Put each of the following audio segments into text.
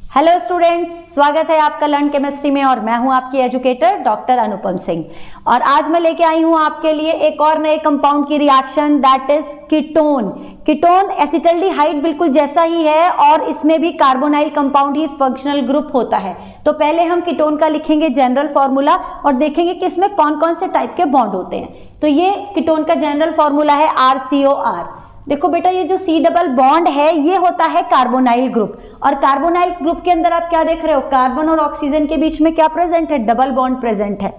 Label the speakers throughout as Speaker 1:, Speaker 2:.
Speaker 1: Hello students, स्वागत है आपका लर्न केमिस्ट्री में और मैं हूं आपकी एजुकेटर डॉक्टर अनुपम सिंह। और आज मैं लेके आई हूं आपके लिए एक और नए कंपाउंड की reaction, that is ketone. Ketone acetaldehyde बिल्कुल जैसा ही है और इसमें भी कार्बोनाइल कंपाउंड ही फंक्शनल ग्रुप होता है। तो पहले हम कीटोन का लिखेंगे जनरल फॉर्मूला और देखेंगे कि इसमें कौन कौन से टाइप के बॉन्ड होते हैं। तो ये कीटोन का जनरल फॉर्मूला है RCOR। देखो बेटा, ये जो C डबल बॉन्ड है ये होता है कार्बोनाइल ग्रुप, और कार्बोनाइल ग्रुप के अंदर आप क्या देख रहे हो, कार्बन और ऑक्सीजन के बीच में क्या प्रेजेंट है, डबल बॉन्ड प्रेजेंट है।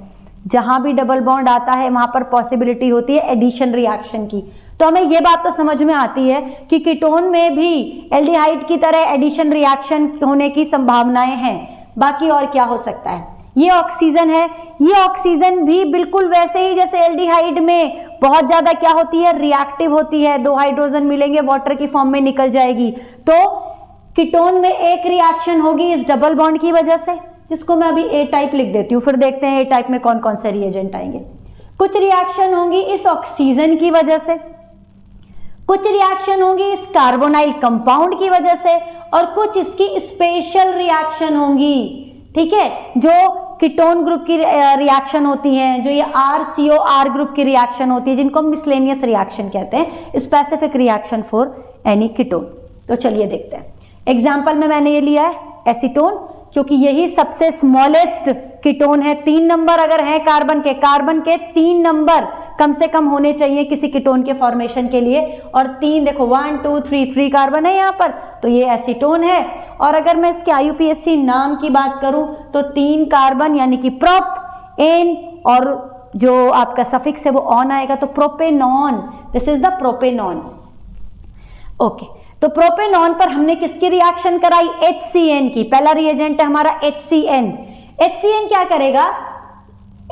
Speaker 1: जहां भी डबल बॉन्ड आता है वहां पर पॉसिबिलिटी होती है एडिशन रिएक्शन की। तो हमें ये बात तो समझ में आती है कि कीटोन में भी एल्डिहाइड की तरह एडिशन रिएक्शन होने की संभावनाएं हैं। बाकी और क्या हो सकता है, ये ऑक्सीजन है, ये ऑक्सीजन भी बिल्कुल वैसे ही जैसे एल्डिहाइड में बहुत ज्यादा क्या होती है, रिएक्टिव होती है। दो हाइड्रोजन मिलेंगे वाटर की फॉर्म में निकल जाएगी। तो कीटोन में एक रिएक्शन होगी इस डबल बॉन्ड की वजह से, जिसको मैं अभी A टाइप लिख देती हूँ, फिर देखते हैं A टाइप में कौन कौन से रिएजेंट आएंगे। कुछ रिएक्शन होंगी इस ऑक्सीजन की वजह से, कुछ रिएक्शन होंगी इस कार्बोनाइल कंपाउंड की वजह से, और कुछ इसकी स्पेशल रिएक्शन होंगी, ठीक है, जो कीटोन ग्रुप की रिएक्शन होती हैं, जो ये RCOR ग्रुप की रिएक्शन होती है, जिनको हम मिसलेनियस रिएक्शन कहते हैं, specific reaction for any ketone. तो चलिए देखते हैं। एग्जाम्पल में मैंने ये लिया है एसीटोन, क्योंकि यही सबसे स्मॉलेस्ट कीटोन है। 3 नंबर अगर है कार्बन के 3 नंबर कम से कम होने चाहिए किसी कीटोन के फॉर्मेशन के लिए, और 3 देखो 1 2 3 कार्बन है यहाँ पर, तो ये एसीटोन है। और अगर मैं इसके IUPAC नाम की बात करूं तो 3 कार्बन यानी कि प्रोप एन, और जो आपका सफिक्स है वो ऑन आएगा, तो propanone, this is the propanone. Okay, तो प्रोपेनॉन पर हमने किसकी रिएक्शन कराई, HCN की। पहला रिएजेंट है हमारा HCN। HCN क्या करेगा,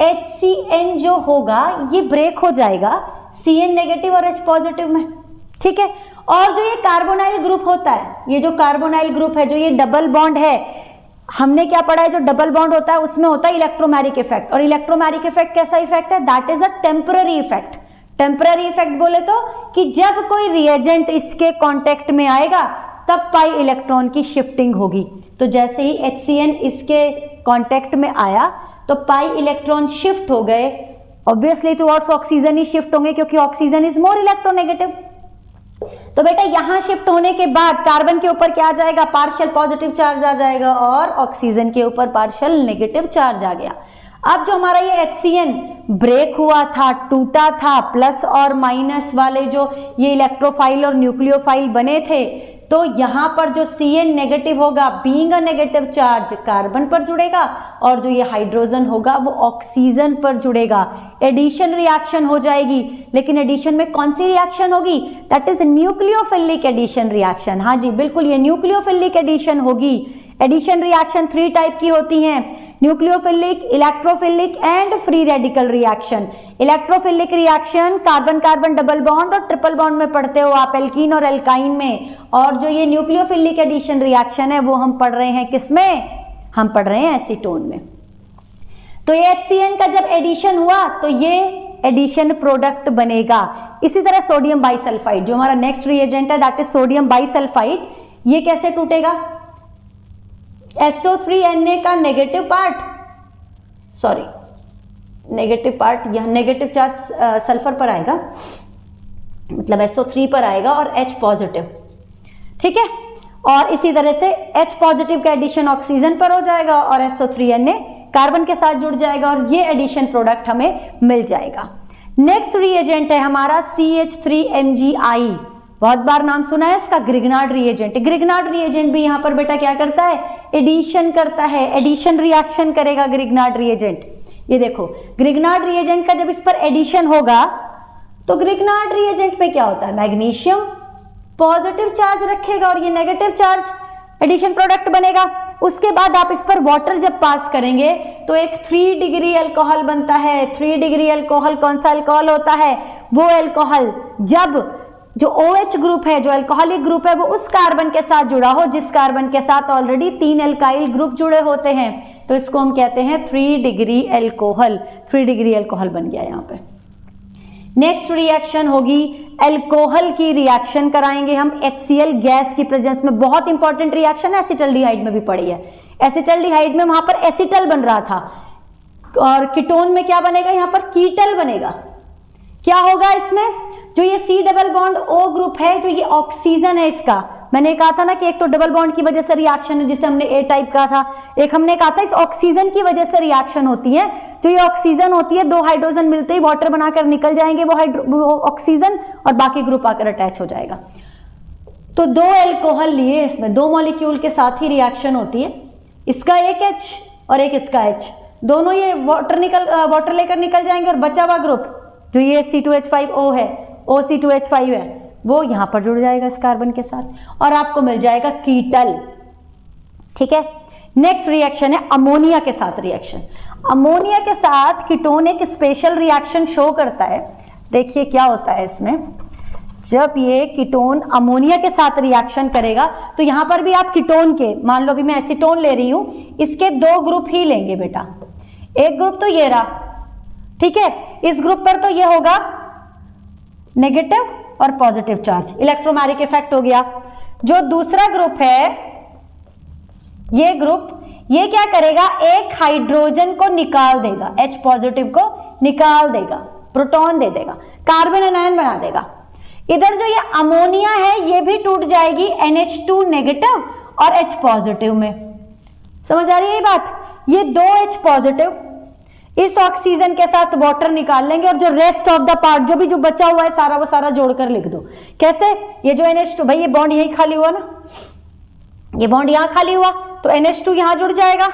Speaker 1: HCN जो होगा ये ब्रेक हो जाएगा CN नेगेटिव और H पॉजिटिव में, ठीक है। और जो ये कार्बोनाइल ग्रुप होता है, ये जो कार्बोनाइल ग्रुप है, जो ये डबल बॉन्ड है, हमने क्या पढ़ा है, जो डबल बॉन्ड होता है उसमें होता है इलेक्ट्रोमैरिक इफेक्ट। और इलेक्ट्रोमैरिक इफेक्ट कैसा इफेक्ट है, that is a temporary effect. Temporary effect बोले तो कि जब कोई रिएजेंट इसके कांटेक्ट में आएगा तब पाई इलेक्ट्रॉन की शिफ्टिंग होगी। तो जैसे ही HCN इसके कांटेक्ट में आया तो पाई इलेक्ट्रॉन शिफ्ट हो गए, ऑब्वियसली टुवर्ड्स ऑक्सीजन ही शिफ्ट होंगे, क्योंकि ऑक्सीजन इज मोर इलेक्ट्रोनेगेटिव। तो बेटा यहां शिफ्ट होने के बाद कार्बन के ऊपर क्या आ जाएगा, पार्शियल पॉजिटिव चार्ज आ जाएगा, और ऑक्सीजन के ऊपर पार्शियल नेगेटिव चार्ज आ गया। अब जो हमारा ये HCN ब्रेक हुआ था, टूटा था, प्लस और माइनस वाले जो ये इलेक्ट्रोफाइल और न्यूक्लियोफाइल बने थे, तो यहां पर जो CN नेगेटिव होगा, being a negative charge, carbon पर जुड़ेगा, और जो ये हाइड्रोजन होगा वो ऑक्सीजन पर जुड़ेगा। एडिशन रिएक्शन हो जाएगी, लेकिन एडिशन में कौन सी रिएक्शन होगी, that is nucleophilic addition reaction. हाँ जी बिल्कुल, ये न्यूक्लियोफिलिक एडिशन होगी। एडिशन रिएक्शन 3 टाइप की होती हैं, nucleophilic, electrophilic and free radical reaction. Electrophilic reaction carbon carbon double bond और ट्रिपल बॉन्ड में पढ़ते हो आप, एल्कीन और एल्काइन में। और जो ये न्यूक्लियोफिलिक एडिशन रिएक्शन है वो हम पढ़ रहे हैं किसमें, हम पढ़ रहे हैं एसीटोन में। तो ये HCN का जब एडिशन हुआ तो ये एडिशन प्रोडक्ट बनेगा। इसी तरह सोडियम बाइसल्फाइड, जो हमारा नेक्स्ट रिएजेंट है, दैट इज सोडियम बाइसल्फाइड, ये कैसे टूटेगा, SO3Na का negative part, sorry negative part यहाँ नेगेटिव चार्ज सल्फर पर आएगा, मतलब SO3 पर आएगा, और H पॉजिटिव, ठीक है। और इसी तरह से H पॉजिटिव का एडिशन ऑक्सीजन पर हो जाएगा और SO3Na कार्बन के साथ जुड़ जाएगा, और ये एडिशन प्रोडक्ट हमें मिल जाएगा। नेक्स्ट रिएजेंट है हमारा CH3MgI। बहुत बार नाम सुना है इसका, ग्रिग्नार्ड रिएजेंट। ग्रिग्नार्ड रिएजेंट भी यहाँ पर बेटा क्या करता है, एडिशन करता है, एडिशन रिएक्शन करेगा ग्रिग्नार्ड रिएजेंट। ये देखो ग्रिग्नार्ड रिएजेंट का जब इस पर एडिशन होगा तो ग्रिग्नार्ड रिएजेंट पे क्या होता है, मैग्नीशियम पॉजिटिव चार्ज रखेगा और ये नेगेटिव चार्ज एडिशन प्रोडक्ट बनेगा। उसके बाद आप इस पर वाटर जब पास करेंगे तो एक 3 डिग्री अल्कोहल बनता है। 3 डिग्री अल्कोहल कौन सा अल्कोहल होता है, वो अल्कोहल जब जो OH ग्रुप है, जो अल्कोहलिक ग्रुप है, वो उस कार्बन के साथ जुड़ा हो जिस कार्बन के साथ ऑलरेडी 3 अल्काइल ग्रुप जुड़े होते हैं, तो इसको हम कहते हैं 3 डिग्री अल्कोहल। 3 डिग्री अल्कोहल बन गया यहाँ पे। नेक्स्ट रिएक्शन होगी अल्कोहल की रिएक्शन कराएंगे हम HCl गैस की प्रेजेंस में। बहुत इंपॉर्टेंट रिएक्शन है, एसिटल्डिहाइड में भी पड़ी है। एसिटल्डिहाइड में वहां पर एसिटल बन रहा था और कीटोन में क्या बनेगा, यहां पर कीटल बनेगा। क्या होगा इसमें, जो ये C double bond O group है, जो ये ऑक्सीजन है इसका, मैंने कहा था ना कि एक तो डबल बॉन्ड की वजह से रिएक्शन है जिसे हमने A टाइप कहा था, एक हमने कहा था इस ऑक्सीजन की वजह से रिएक्शन होती है। जो ये ऑक्सीजन होती है, दो हाइड्रोजन मिलते ही वाटर बनाकर निकल जाएंगे वो ऑक्सीजन, और बाकी ग्रुप आकर अटैच हो जाएगा। तो दो एल्कोहल लिए, इसमें दो मॉलिक्यूल के साथ ही रिएक्शन होती है। इसका एक H और एक इसका H, दोनों ये वाटर लेकर निकल जाएंगे और बचा हुआ ग्रुप जो ये C2H5O है, OC2H5 है, वो यहां पर जुड़ जाएगा इस कार्बन के साथ और आपको मिल जाएगा कीटल। ठीक है, नेक्स्ट रिएक्शन है अमोनिया के साथ रिएक्शन। अमोनिया के साथ कीटोन एक स्पेशल रिएक्शन शो करता है। देखिए क्या होता है इसमें, जब ये कीटोन अमोनिया के साथ रिएक्शन करेगा तो यहां पर भी आप कीटोन के, मान लो अभी मैं एसीटोन ले रही हूं, इसके दो ग्रुप ही लेंगे बेटा। एक ग्रुप तो ये रहा, ठीक है, इस ग्रुप पर तो ये होगा नेगेटिव और पॉजिटिव चार्ज, इलेक्ट्रोमैग्नेटिक इफेक्ट हो गया। जो दूसरा ग्रुप है, ये ग्रुप, ये क्या करेगा, एक हाइड्रोजन को निकाल देगा, H पॉजिटिव को निकाल देगा, प्रोटॉन दे देगा, कार्बन एनायन बना देगा। इधर जो ये अमोनिया है ये भी टूट जाएगी NH2 नेगेटिव और H पॉजिटिव में। समझ आ रही है ये बात, ये दो H पॉजिटिव इस ऑक्सीजन के साथ वाटर निकाल लेंगे और जो रेस्ट ऑफ द पार्ट, जो बचा हुआ है सारा, वो सारा जोड़कर लिख दो। कैसे, ये जो NH2, भाई ये बॉन्ड यही खाली हुआ ना, ये बॉन्ड यहां खाली हुआ तो NH2 यहां जुड़ जाएगा।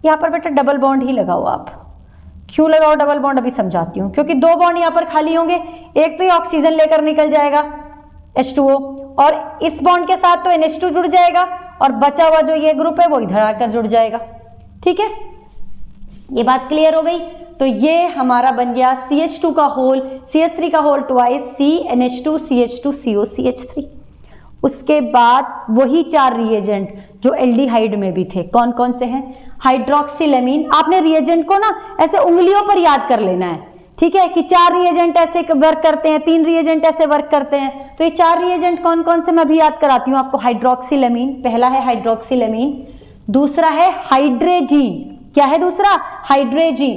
Speaker 1: यहां पर बेटा डबल बॉन्ड ही लगाओ आप। क्यों लगाओ डबल बॉन्ड, अभी समझाती हूं। क्योंकि दो बॉन्ड यहां पर खाली होंगे, एक तो ये ऑक्सीजन लेकर निकल जाएगा H2O, और इस बॉन्ड के साथ तो NH2 जुड़ जाएगा और बचा हुआ जो ये ग्रुप है वो इधर आकर जुड़ जाएगा। ठीक है, ये बात क्लियर हो गई। तो ये हमारा बन गया CH2 का होल, CH3 का whole twice, CNH2 CH2 CO CH3। उसके बाद वही चार रिएजेंट जो एल्डिहाइड में भी थे, कौन कौन से हैं, हाइड्रोक्सिलेमीन। आपने रिएजेंट को ना ऐसे उंगलियों पर याद कर लेना है, ठीक है, कि चार रिएजेंट ऐसे वर्क करते हैं, तीन रिएजेंट ऐसे वर्क करते हैं। तो ये चार रिएजेंट कौन कौन से मैं अभी याद कराती हूँ आपको। हाइड्रोक्सिलेमीन, पहला है हाइड्रोक्सिलेमीन, दूसरा है हाइड्रेजीन, क्या है दूसरा, हाइड्रेजीन,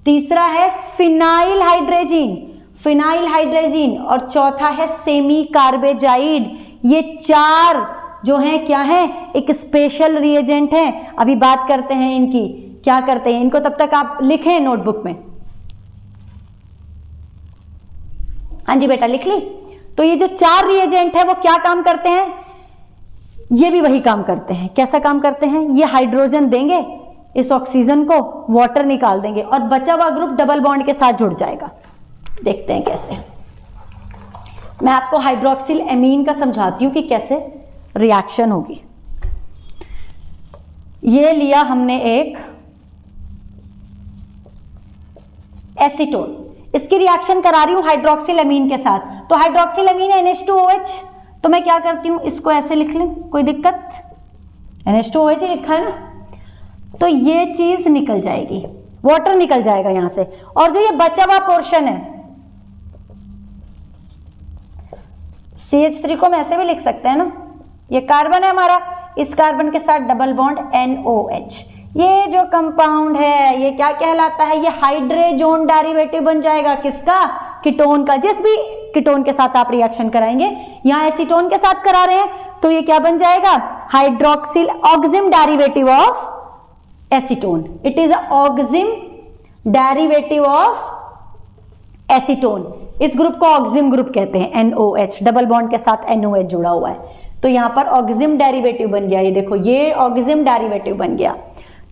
Speaker 1: तीसरा है फिनाइल हाइड्रेजीन, फिनाइल हाइड्रेजीन, और चौथा है सेमी कार्बेजाइड। ये चार जो हैं क्या हैं, एक स्पेशल रिएजेंट हैं। अभी बात करते हैं इनकी, क्या करते हैं इनको, तब तक आप लिखें नोटबुक में। हाँ जी बेटा लिख ली। तो ये जो चार रिएजेंट है वो क्या काम करते हैं, ये भी वही काम करते हैं। कैसा काम करते हैं, ये हाइड्रोजन देंगे इस ऑक्सीजन को, वाटर निकाल देंगे और बचा हुआ ग्रुप डबल बॉन्ड के साथ जुड़ जाएगा। देखते हैं कैसे। मैं आपको हाइड्रोक्सिल एमीन का समझाती हूं कि कैसे रिएक्शन होगी। ये लिया हमने एक एसीटोन, इसकी रिएक्शन करा रही हूं हाइड्रोक्सिल एमीन के साथ। तो हाइड्रोक्सिल एमीन है NH2OH, तो मैं क्या करती हूं, इसको ऐसे लिख लूं, कोई दिक्कत, NH2OH लिखा है ना, तो ये चीज निकल जाएगी, वाटर निकल जाएगा यहां से। और जो ये बचा हुआ पोर्शन है, CH3 को हम ऐसे भी लिख सकते हैं ना, ये कार्बन है हमारा, इस कार्बन के साथ डबल बॉन्ड NOH। ये जो कंपाउंड है ये क्या कहलाता है, ये हाइड्रेजोन डेरिवेटिव बन जाएगा, किसका, कीटोन का। जिस भी कीटोन के साथ आप रिएक्शन कराएंगे, यहां एसीटोन के साथ करा रहे हैं तो ये क्या बन जाएगा, hydroxyl oxime derivative of acetone. It is oxime derivative of acetone. इस ग्रुप को ऑक्सिम ग्रुप कहते हैं, NOH, डबल बॉन्ड के साथ NOH जुड़ा हुआ है, तो यहां पर ऑक्सिम डेरिवेटिव बन गया। ये देखो, ये ऑक्सिम डेरिवेटिव बन गया।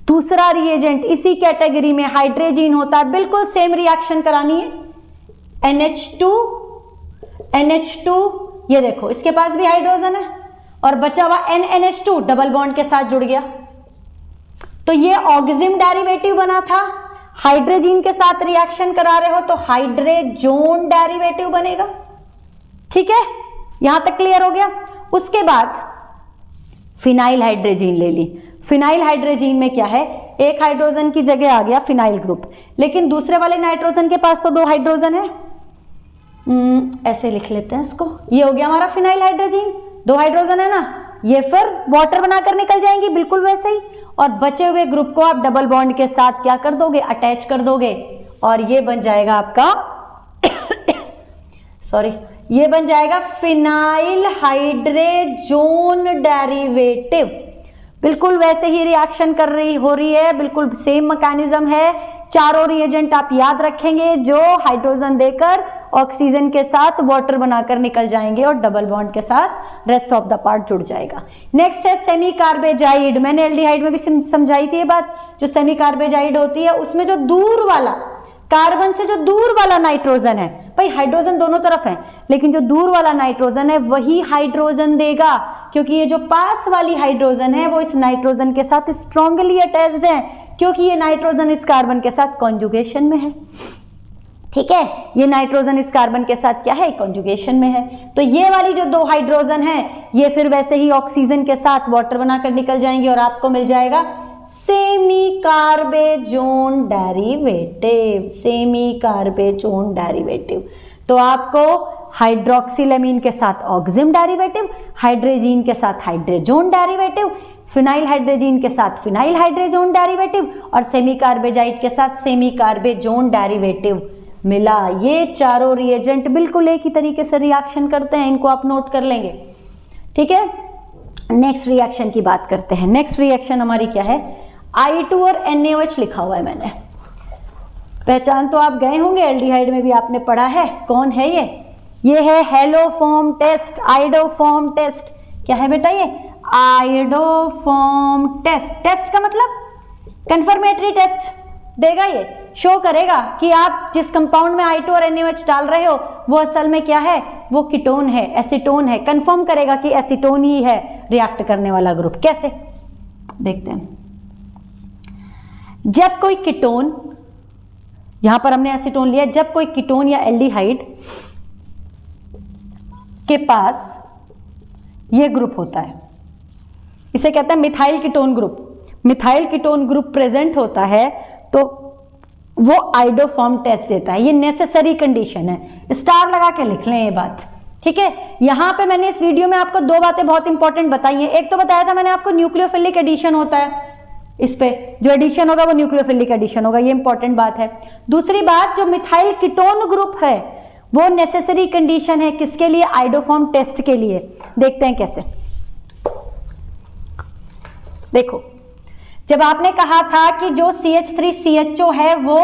Speaker 1: दूसरा रिएजेंट इसी कैटेगरी में हाइड्रेजीन होता है, बिल्कुल सेम रिएक्शन करानी है, NH2, ये देखो इसके पास भी हाइड्रोजन है और बचा हुआ NH2 डबल बॉन्ड के साथ जुड़ गया। तो ये ऑक्सिम डेरिवेटिव बना था, हाइड्रोजीन के साथ रिएक्शन करा रहे हो तो हाइड्रेजोन डेरिवेटिव बनेगा। ठीक है, यहां तक क्लियर हो गया। उसके बाद फिनाइल हाइड्रोजीन ले ली। फिनाइल हाइड्रोजीन में क्या है, एक हाइड्रोजन की जगह आ गया फिनाइल ग्रुप, लेकिन दूसरे वाले नाइट्रोजन के पास तो दो हाइड्रोजन है, ऐसे लिख लेते हैं इसको, ये हो गया हमारा फिनाइल हाइड्रोजन, 2 हाइड्रोजन है ना, ये फिर वाटर बनाकर निकल जाएंगी बिल्कुल वैसे ही, और बचे हुए ग्रुप को आप डबल बॉन्ड के साथ क्या कर दोगे, अटैच कर दोगे, और ये बन जाएगा आपका सॉरी, ये बन जाएगा फिनाइल हाइड्रोजन डेरिवेटिव। बिल्कुल वैसे ही रिएक्शन हो रही है, बिल्कुल सेम मैकेनिज्म है। चारों रिएजेंट आप याद रखेंगे जो हाइड्रोजन देकर ऑक्सीजन के साथ वाटर बनाकर निकल जाएंगे और डबल बॉन्ड के साथ रेस्ट ऑफ द पार्ट जुड़ जाएगा। नेक्स्ट है सेमी कार्बेजाइड। मैंने एल्डिहाइड में भी समझाई थी ये बात। जो सेमी कार्बेजाइड होती है उसमें जो दूर वाला कार्बन से जो दूर वाला नाइट्रोजन है, भाई हाइड्रोजन दोनों तरफ है, लेकिन जो दूर वाला नाइट्रोजन है वही हाइड्रोजन देगा, क्योंकि ये जो पास वाली हाइड्रोजन है वो इस नाइट्रोजन के साथ स्ट्रांगली अटैच्ड है, क्योंकि ये नाइट्रोजन इस कार्बन के साथ कॉन्जुगेशन में है। ठीक है, ये नाइट्रोजन इस कार्बन के साथ क्या है, कॉन्जुगेशन में है। तो ये वाली जो 2 हाइड्रोजन है ये फिर वैसे ही ऑक्सीजन के साथ वाटर बनाकर निकल जाएंगे और आपको मिल जाएगा semi carbazone derivative. Semi carbazone derivative तो आपको हाइड्रोक्सिलेमीन के साथ ऑक्सिम डेरिवेटिव, हाइड्रोजीन के साथ हाइड्रोजोन डेरिवेटिव, फिनाइल हाइड्रोजीन के साथ फिनाइल हाइड्रोजोन डेरिवेटिव और सेमी कार्बेजाइड के साथ सेमी कार्बेजोन डेरिवेटिव मिला। ये चारों रिएजेंट बिल्कुल एक ही तरीके से रिएक्शन करते हैं, इनको आप नोट कर लेंगे। ठीक है, नेक्स्ट रिएक्शन की बात करते हैं। नेक्स्ट रिएक्शन हमारी क्या है, I2 और NaOH लिखा हुआ है मैंने, पहचान तो आप गए होंगे, एल्डिहाइड में भी आपने पढ़ा है। कौन है ये है हेलोफॉर्म टेस्ट, आइडोफॉर्म टेस्ट। क्या है बेटा ये, आइडोफॉर्म टेस्ट। टेस्ट का मतलब कंफर्मेटरी टेस्ट देगा, ये शो करेगा कि आप जिस कंपाउंड में I2 और NaOH डाल रहे हो वो असल में क्या है, वो कीटोन है, एसीटोन है। कंफर्म करेगा कि एसीटोन ही है रिएक्ट करने वाला ग्रुप। कैसे देखते हैं। जब कोई कीटोन, यहां पर हमने एसीटोन लिया, जब कोई कीटोन या एल्डिहाइड के पास ये ग्रुप होता है, इसे कहते हैं methyl ketone group. Methyl ketone group present होता है तो वो आइडोफॉर्म टेस्ट देता है। ये नेसेसरी कंडीशन है, स्टार लगा के लिख लें ये बात। ठीक है, यहां पे मैंने इस वीडियो में आपको 2 बातें बहुत इंपॉर्टेंट बताई हैं। एक तो बताया था मैंने आपको न्यूक्लियोफिलिक एडिशन होता है, इस पे जो एडिशन होगा वो न्यूक्लियोफिलिक एडिशन होगा, ये इंपॉर्टेंट बात है। दूसरी बात, जो मिथाइल कीटोन ग्रुप है वो नेसेसरी कंडीशन है किसके लिए, आइडोफॉर्म टेस्ट के लिए। देखते हैं कैसे। देखो, जब आपने कहा था कि जो CH3CHO है वो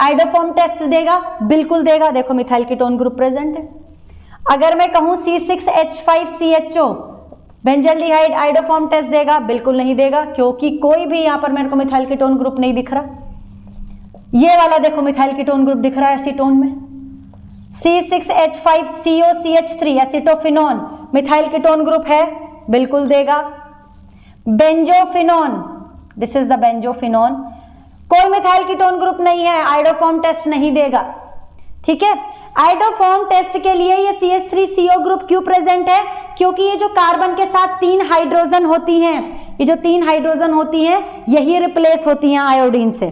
Speaker 1: आइडोफॉर्म टेस्ट देगा, बिल्कुल देगा। देखो मिथाइल कीटोन ग्रुप प्रेजेंट है। अगर मैं कहूं C6H5CHO बेंजल्डिहाइड आइडोफॉर्म टेस्ट देगा, बिल्कुल नहीं देगा, क्योंकि कोई भी यहां पर मेरे को मिथाइल कीटोन ग्रुप नहीं दिख रहा। ये वाला देखो मिथाइल कीटोन ग्रुप दिख रहा है एसीटोन में, C6H5COCH3 acetophenone methyl ketone group है, बिल्कुल देगा। Benzophenone, this is the benzophenone, कोई मिथाइल कीटोन ग्रुप नहीं है, आइडोफॉर्म टेस्ट नहीं देगा। ठीक है, आइडोफॉर्म टेस्ट के लिए ये CH3CO ग्रुप क्यों प्रेजेंट है, क्योंकि ये जो कार्बन के साथ 3 हाइड्रोजन होती हैं, ये जो 3 हाइड्रोजन होती हैं यही रिप्लेस होती हैं आयोडीन से।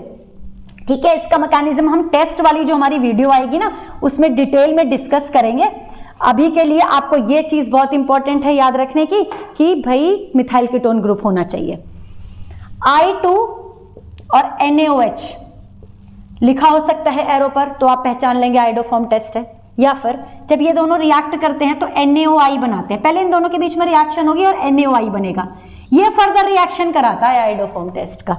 Speaker 1: ठीक है, इसका मैकेनिज्म हम टेस्ट वाली जो हमारी वीडियो आएगी ना उसमें डिटेल में डिस्कस करेंगे। अभी के लिए आपको ये चीज बहुत इंपॉर्टेंट है याद रखने की कि भाई मिथाइल कीटोन ग्रुप होना चाहिए। I2 और NaOH लिखा हो सकता है एरो पर, तो आप पहचान लेंगे आइडोफॉर्म टेस्ट है। या फिर जब ये दोनों रिएक्ट करते हैं तो NaOI बनाते हैं, पहले इन दोनों के बीच में रिएक्शन होगी और NaOI बनेगा, ये फर्दर रिएक्शन कराता है आइडोफॉर्म टेस्ट का,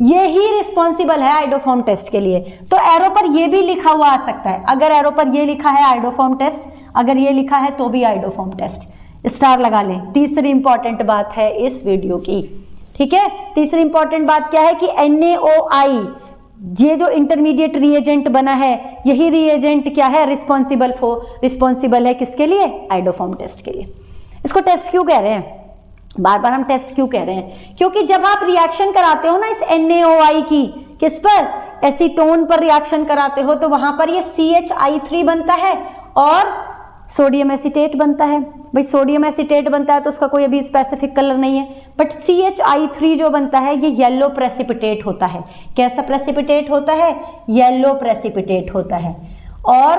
Speaker 1: ये ही रिस्पॉन्सिबल है आइडोफॉर्म टेस्ट के लिए। तो एरो पर ये भी लिखा हुआ आ सकता है, अगर एरो पर ये लिखा है आइडोफॉर्म टेस्ट, अगर ये लिखा है तो भी आइडोफॉर्म टेस्ट, स्टार लगा लें। तीसरी इंपॉर्टेंट बात है इस वीडियो की। ठीक है, तीसरी इंपॉर्टेंट बात क्या है कि NaOI, ये जो इंटरमीडिएट रिएजेंट बना है, यही रिएजेंट क्या है, रिस्पॉन्सिबल है किसके लिए, आइडोफॉर्म टेस्ट के लिए। इसको टेस्ट क्यों कह रहे हैं, बार बार हम टेस्ट क्यों कह रहे हैं, क्योंकि जब आप रिएक्शन कराते हो ना इस NaOI की, किस पर, एसीटोन पर रिएक्शन कराते हो, तो वहां पर ये CHI3 बनता है और सोडियम एसीटेट बनता है। भाई सोडियम एसीटेट बनता है तो उसका कोई अभी स्पेसिफिक कलर नहीं है, बट CHI3 जो बनता है ये येलो प्रेसिपिटेट होता है। कैसा प्रेसिपिटेट होता है, येलो प्रेसिपिटेट होता है। और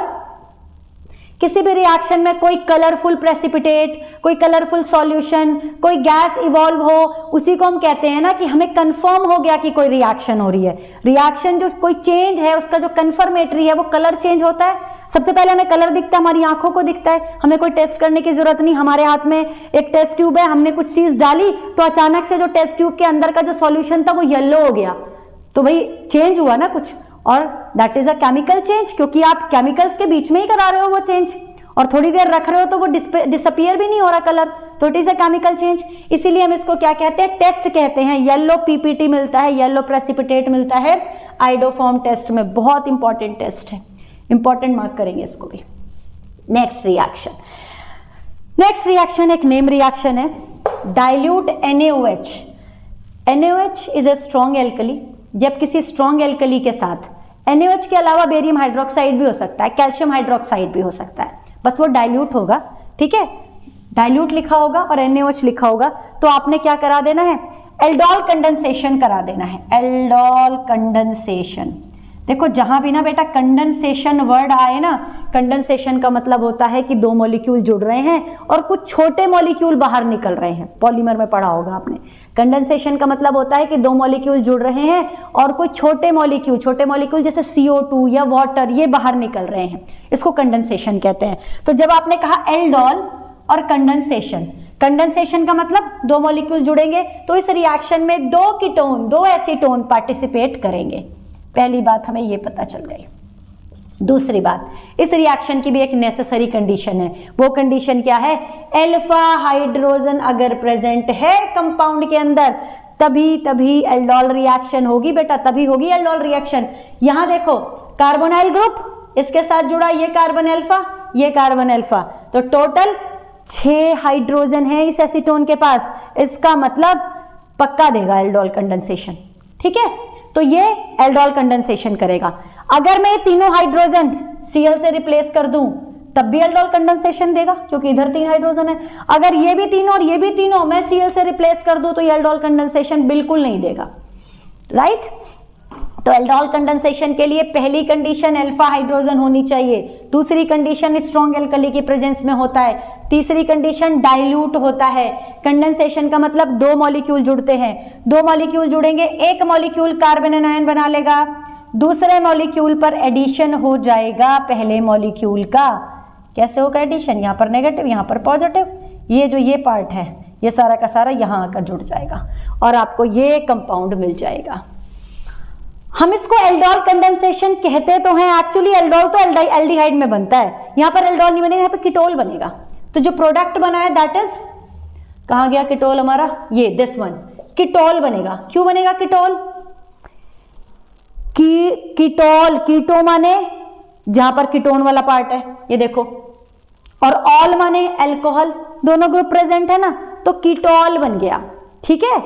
Speaker 1: किसी भी रिएक्शन में कोई कलरफुल प्रेसिपिटेट, कोई कलरफुल सॉल्यूशन, कोई गैस इवॉल्व हो, उसी को हम कहते हैं ना कि हमें कंफर्म हो गया कि कोई रिएक्शन हो रही है। रिएक्शन जो कोई चेंज है उसका जो कंफर्मेटरी है वो कलर चेंज होता है। सबसे पहले हमें कलर दिखता है, हमारी आंखों को दिखता है, हमें कोई टेस्ट करने की जरूरत नहीं। हमारे हाथ में एक टेस्ट ट्यूब है, हमने कुछ चीज डाली तो अचानक से जो टेस्ट ट्यूब के अंदर का जो सॉल्यूशन था वो येलो हो गया, तो भाई चेंज हुआ ना कुछ, और that is a chemical change, क्योंकि आप केमिकल्स के बीच में ही करा रहे हो वो चेंज, और थोड़ी देर रख रहे हो तो वो डिसअपियर भी नहीं हो रहा कलर, तो it is a chemical change. इसीलिए हम इसको क्या कहते हैं, टेस्ट कहते हैं। येलो पीपीटी मिलता है, येलो प्रेसिपिटेट मिलता है आइडोफॉर्म टेस्ट में, बहुत इंपॉर्टेंट टेस्ट है, इंपॉर्टेंट मार्क करेंगे इसको भी। नेक्स्ट रिएक्शन एक नेम रिएक्शन है, dilute NaOH। NaOH is a strong alkali. जब किसी स्ट्रॉन्ग एल्कली के साथ NaOH के अलावा बेरियम हाइड्रोक्साइड भी हो सकता है, कैल्शियम हाइड्रोक्साइड भी हो सकता है, बस वो डाइल्यूट होगा, ठीक है, डाइल्यूट लिखा होगा और NaOH लिखा होगा, तो आपने क्या करा देना है, एल्डोल कंडेंसेशन करा देना है। एल्डोल कंडेंसेशन, देखो जहां भी ना बेटा कंडेंसेशन वर्ड आए ना, कंडेंसेशन का मतलब होता है कि दो मॉलिक्यूल जुड़ रहे हैं और कुछ छोटे मॉलिक्यूल बाहर निकल रहे हैं। पॉलीमर में पढ़ा होगा आपने, कंडेंसेशन का मतलब होता है कि दो मॉलिक्यूल जुड़ रहे हैं और कोई छोटे मॉलिक्यूल जैसे CO2 या वाटर ये बाहर निकल रहे हैं, इसको कंडेंसेशन कहते हैं। तो जब आपने कहा एल्डोल और कंडेंसेशन का मतलब दो मॉलिक्यूल जुड़ेंगे, तो इस रिएक्शन में दो कीटोन, दो एसीटोन पार्टिसिपेट करेंगे। पहली बात हमें ये पता चल गई। दूसरी बात, इस रिएक्शन की भी एक नेसेसरी कंडीशन है, वो कंडीशन क्या है, अल्फा हाइड्रोजन अगर प्रेजेंट है कंपाउंड के अंदर तभी एल्डोल रिएक्शन होगी बेटा, तभी होगी एल्डोल रिएक्शन। यहां देखो कार्बोनाइल ग्रुप, इसके साथ जुड़ा ये कार्बन अल्फा, ये कार्बन अल्फा, तो टोटल 6 हाइड्रोजन है इस एसीटोन के पास, इसका मतलब पक्का देगा एल्डोल कंडेंसेशन, ठीक है। तो ये एल्डोल कंडेंसेशन करेगा। अगर मैं ये तीनों हाइड्रोजन Cl से रिप्लेस कर दूं तब भी एल्डोल कंडेंसेशन देगा, क्योंकि इधर 3 हाइड्रोजन है। अगर ये भी तीनों और ये भी तीनों मैं Cl से रिप्लेस कर दूं तो ये एल्डोल कंडेंसेशन बिल्कुल नहीं देगा, राइट। तो एल्डोल कंडेंसेशन के लिए पहली कंडीशन अल्फा हाइड्रोजन होनी चाहिए, दूसरी कंडीशन स्ट्रॉन्ग एल्कली की प्रेजेंस में होता है, तीसरी कंडीशन डाइल्यूट होता है। कंडेंसेशन का मतलब दो मॉलिक्यूल जुड़ते हैं, दो मॉलिक्यूल जुड़ेंगे, एक मॉलिक्यूल कार्बन एनायन बना लेगा, दूसरे मॉलिक्यूल पर एडिशन हो जाएगा पहले मॉलिक्यूल का। कैसे होगा एडिशन, यहाँ पर नेगेटिव यहाँ पर पॉजिटिव, ये जो ये पार्ट है ये सारा का सारा यहाँ आकर जुड़ जाएगा और आपको ये कंपाउंड मिल जाएगा। हम इसको एल्डोल कंडेंसेशन कहते तो हैं, एक्चुअली एल्डोल तो एल्डिहाइड में बनता है, यहाँ पर एल्डोल नहीं बनेगा, यहाँ पर कीटोल बनेगा। तो जो प्रोडक्ट बना है दैट इज, कहाँ गया कीटोल हमारा, ये दिस वन, कीटोल बनेगा। क्यों बनेगा कीटोल, कीटोल, कीटो माने जहां पर कीटोन वाला पार्ट है ये देखो, और ऑल माने अल्कोहल, दोनों ग्रुप प्रेजेंट है ना, तो कीटोल बन गया, ठीक है।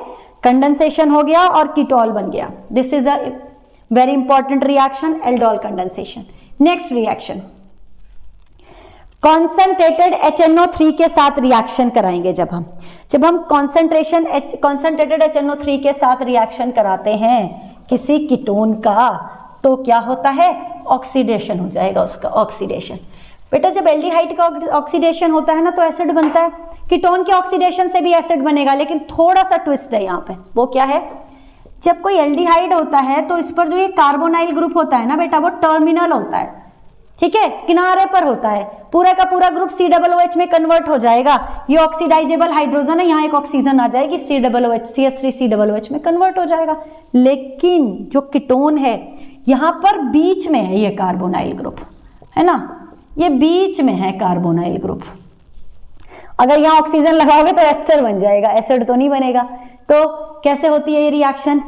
Speaker 1: कंडेंसेशन हो गया और कीटोल बन गया। This is a very important reaction, aldol condensation. Next reaction concentrated HNO3 के साथ रिएक्शन कराएंगे। जब हम कॉन्सेंट्रेटेड HNO3 के साथ रिएक्शन कराते हैं किसी कीटोन का, तो क्या होता है, ऑक्सीडेशन हो जाएगा उसका, ऑक्सीडेशन। बेटा जब एल्डिहाइड का ऑक्सीडेशन होता है ना तो एसिड बनता है, कीटोन के ऑक्सीडेशन से भी एसिड बनेगा, लेकिन थोड़ा सा ट्विस्ट है यहाँ पे। वो क्या है, जब कोई एल्डिहाइड होता है तो इस पर जो ये कार्बोनाइल ग्रुप होता है ना बेटा, वो टर्मिनल होता है, ठीक है, किनारे पर होता है, पूरा का पूरा ग्रुप COOH में कन्वर्ट हो जाएगा। ये ऑक्सीडाइजेबल हाइड्रोजन है, यहाँ एक ऑक्सीजन आ जाएगी, CH3COOH में कन्वर्ट हो जाएगा। लेकिन जो कीटोन है यहाँ पर बीच में है ये कार्बोनाइल ग्रुप, है ना, ये बीच में है कार्बोनाइल ग्रुप। अगर यहाँ ऑक्सीजन लगाओगे तो एस्टर बन जाएगा, एसिड तो नहीं बनेगा। तो कैसे होती है ये रिएक्शन,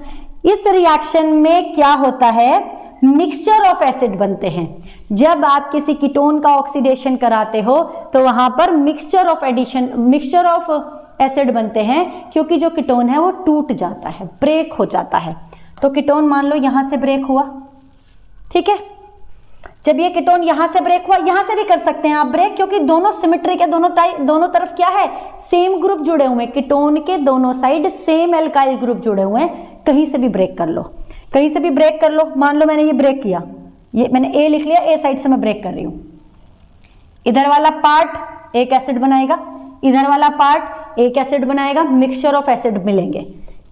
Speaker 1: इस रिएक्शन में क्या होता है, मिक्सचर ऑफ एसिड बनते हैं। जब आप किसी कीटोन का ऑक्सीडेशन कराते हो तो वहां पर मिक्सचर ऑफ एसिड बनते हैं, क्योंकि जो कीटोन है वो टूट जाता है, ब्रेक हो जाता है। तो कीटोन मान लो यहां से ब्रेक हुआ, ठीक है, जब ये कीटोन यहां से ब्रेक हुआ, यहां से भी कर सकते हैं आप ब्रेक, क्योंकि दोनों सिमेट्रिक है, दोनों तरफ क्या है, सेम ग्रुप जुड़े हुए हैं, कीटोन के दोनों साइड सेम एल्काइल ग्रुप जुड़े हुए हैं, कहीं से भी ब्रेक कर लो, कहीं से भी ब्रेक कर लो। मान लो मैंने ये ब्रेक किया, ये मैंने ए लिख लिया, ए साइड से मैं ब्रेक कर रही हूं, इधर वाला पार्ट एक एसिड बनाएगा, इधर वाला पार्ट एक एसिड बनाएगा, मिक्सचर ऑफ एसिड मिलेंगे।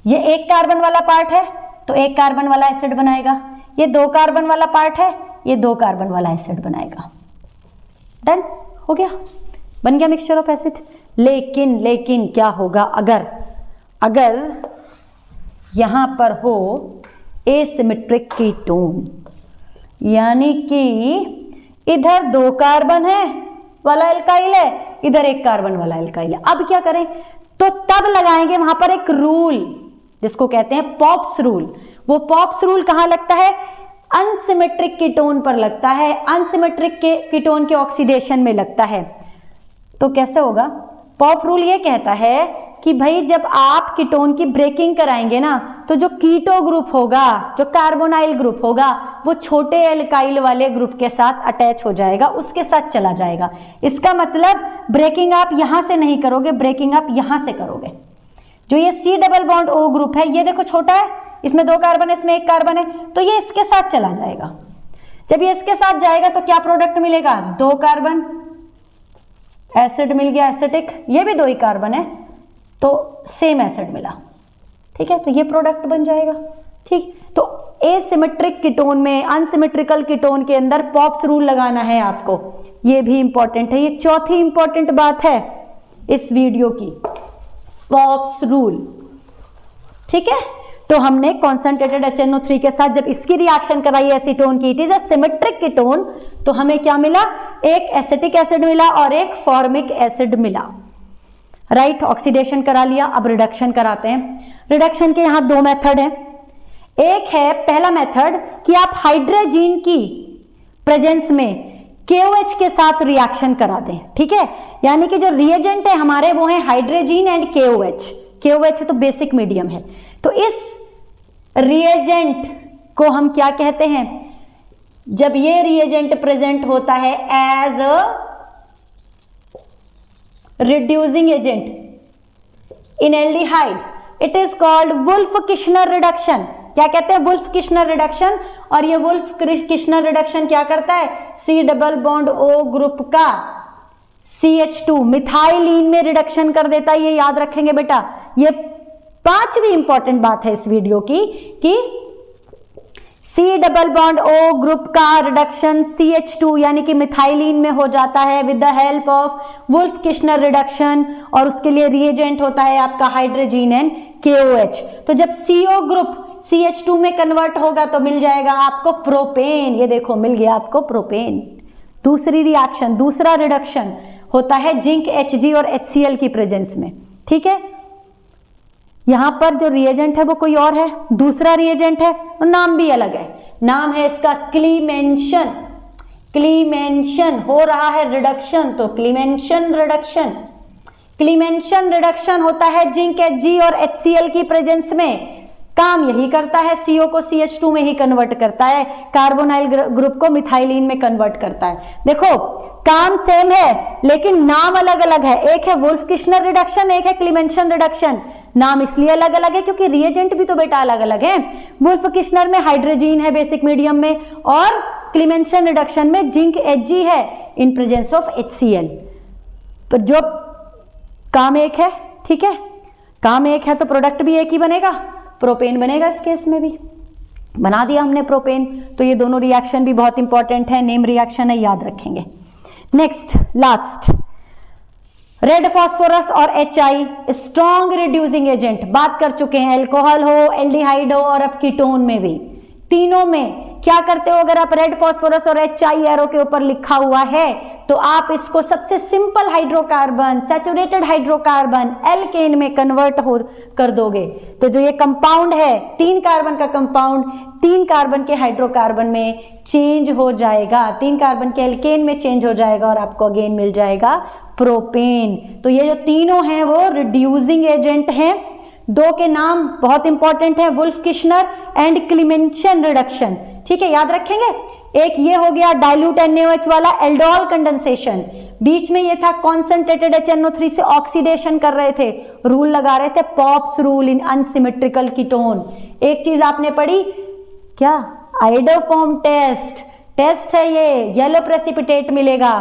Speaker 1: ये एक कार्बन वाला पार्ट है तो एक कार्बन वाला एसिड बनाएगा, ये 2 कार्बन वाला पार्ट है, ये 2 कार्बन वाला एसिड बनाएगा। डन हो गया, बन गया मिक्सचर ऑफ एसिड। लेकिन क्या होगा अगर यहां पर हो एसिमेट्रिक कीटोन, यानी कि इधर 2 कार्बन है वाला एल्काइल है, इधर 1 कार्बन वाला एल्काइल है। अब क्या करें, तो तब लगाएंगे वहां पर एक रूल जिसको कहते हैं पॉप्स रूल। वो पॉप्स रूल कहां लगता है, अनसिमेट्रिक कीटोन पर लगता है, अनसिमेट्रिक के कीटोन के ऑक्सीडेशन में लगता है। तो कैसे होगा, पॉप रूल ये कहता है कि भाई जब आप कीटोन की ब्रेकिंग कराएंगे ना, तो जो कीटो ग्रुप होगा, जो कार्बोनाइल ग्रुप होगा, वो छोटे एल्काइल वाले ग्रुप के साथ अटैच हो जाएगा, उसके साथ चला जाएगा। इसका मतलब ब्रेकिंग आप यहां से नहीं करोगे, ब्रेकिंग आप यहां से करोगे। जो ये C double bond O group है, ये देखो छोटा है, इसमें 2 कार्बन है, इसमें 1 कार्बन है, तो ये इसके साथ चला जाएगा। जब ये इसके साथ जाएगा तो क्या प्रोडक्ट मिलेगा, 2 कार्बन, एसिड मिल गया एसिटिक, ये भी 2 ही कार्बन है तो सेम एसिड मिला। ठीक है, तो ये प्रोडक्ट बन जाएगा। ठीक, तो एसिमेट्रिक कीटोन में, अनसिमेट्रिकल कीटोन के अंदर पॉप्स रूल लगाना है आपको, ये भी इंपॉर्टेंट है। ये चौथी इंपॉर्टेंट बात है इस वीडियो की, पॉप्स रूल। ठीक है, तो हमने कॉन्सेंट्रेटेड HNO3 के साथ जब इसकी रिएक्शन कराई एसीटोन की, it is a symmetric ketone, तो हमें क्या मिला, एक एसिटिक एसिड मिला और एक फॉर्मिक एसिड मिला। राइट, ऑक्सीडेशन करा लिया, अब रिडक्शन कराते हैं। रिडक्शन के यहां 2 मेथड है। एक है पहला मेथड कि आप हाइड्रोजन की प्रेजेंस में KOH के साथ रिएक्शन करा दें। ठीक है, यानी कि जो रिएजेंट है हमारे वो है हाइड्रोजन एंड KOH। KOH है तो बेसिक मीडियम है, तो इस रिएजेंट को हम क्या कहते हैं, जब ये रिएजेंट प्रेजेंट होता है as a reducing agent in aldehyde, it is called Wolff-Kishner reduction। क्या कहते हैं, Wolff-Kishner reduction। और ये Wolff-Kishner reduction क्या करता है, C double bond O group का CH2 मिथाइलिन में रिडक्शन कर देता है। ये याद रखेंगे बेटा, ये 5वीं इंपॉर्टेंट बात है इस वीडियो की कि C double bond O group का रिडक्शन CH2 यानी कि मिथाइलिन में हो जाता है with the help of wolf-Kishner reduction, और उसके लिए रिएजेंट होता है आपका हाइड्रोजन एंड KOH। तो जब CO ग्रुप CH2 में कन्वर्ट होगा तो मिल जाएगा आपको प्रोपेन। ये देखो मिल गया आपको प्रोपेन। दूसरी रिएक्शन, दूसरा रिडक्शन होता है जिंक Hg और HCl की प्रेजेंस में। ठीक है, यहां पर जो रिएजेंट है वो कोई और है, दूसरा रिएजेंट है और नाम भी अलग है। नाम है इसका क्लीमेंशन। क्लीमेंशन हो रहा है रिडक्शन, तो क्लीमेंशन रिडक्शन। क्लीमेंशन रिडक्शन होता है जिंक Hg और HCl की प्रेजेंस में। काम यही करता है, CO को CH2 में ही कन्वर्ट करता है, कार्बोनाइल ग्रुप को मिथाइलिन में कन्वर्ट करता है। देखो काम सेम है लेकिन नाम अलग अलग है। एक है वुल्फ-किश्नर रिडक्शन, एक है क्लीमेंशन रिडक्शन। नाम इसलिए अलग अलग है क्योंकि रिएजेंट भी तो बेटा अलग अलग है। वुल्फ-किश्नर में हाइड्रोजन है बेसिक मीडियम में, और क्लीमेंशन रिडक्शन में जिंक Hg है इन प्रेजेंस ऑफ HCl। तो जो काम एक है, ठीक है, काम एक है तो प्रोडक्ट भी एक ही बनेगा, प्रोपेन बनेगा। इस केस में भी बना दिया हमने प्रोपेन। तो ये दोनों रिएक्शन भी बहुत इंपॉर्टेंट है, नेम रिएक्शन है, याद रखेंगे। नेक्स्ट लास्ट, रेड फॉस्फोरस और HI स्ट्रॉन्ग रिड्यूसिंग एजेंट, बात कर चुके हैं। एल्कोहल हो, एल्डिहाइड हो और अब कीटोन में भी, तीनों में क्या करते हो, अगर आप रेड फॉस्फोरस और HI एरो के ऊपर लिखा हुआ है तो आप इसको सबसे simple hydrocarbon, saturated hydrocarbon, alkane में कन्वर्ट हो कर दोगे। तो जो ये कंपाउंड है 3 कार्बन का कंपाउंड 3 कार्बन के हाइड्रोकार्बन में चेंज हो जाएगा, 3 कार्बन के एल्केन में चेंज हो जाएगा और आपको अगेन मिल जाएगा प्रोपेन। तो ये जो तीनों हैं वो रिड्यूसिंग एजेंट हैं। 2 के नाम बहुत इंपॉर्टेंट है, वुल्फ-किश्नर एंड क्लीमेंशन रिडक्शन। ठीक है, याद रखेंगे। एक ये हो गया डाइल्यूट NaOH वाला एल्डोल कंडेंसेशन, बीच में ये था कॉन्सेंट्रेटेड HNO3 से ऑक्सीडेशन कर रहे थे, रूल लगा रहे थे pops rule in unsymmetrical ketone. एक चीज आपने पढ़ी क्या, आइडोफॉर्म टेस्ट। टेस्ट है ये, येलो प्रेसिपिटेट मिलेगा।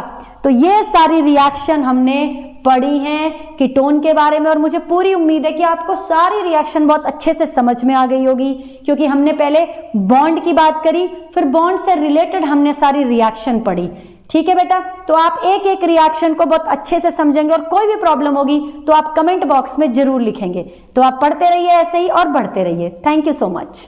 Speaker 1: तो ये सारी रिएक्शन हमने पढ़ी हैं कीटोन के बारे में, और मुझे पूरी उम्मीद है कि आपको सारी रिएक्शन बहुत अच्छे से समझ में आ गई होगी, क्योंकि हमने पहले बॉन्ड की बात करी, फिर बॉन्ड से रिलेटेड हमने सारी रिएक्शन पढ़ी। ठीक है बेटा, तो आप एक एक रिएक्शन को बहुत अच्छे से समझेंगे, और कोई भी प्रॉब्लम होगी तो आप कमेंट बॉक्स में जरूर लिखेंगे। तो आप पढ़ते रहिए ऐसे ही और बढ़ते रहिए। Thank you so much.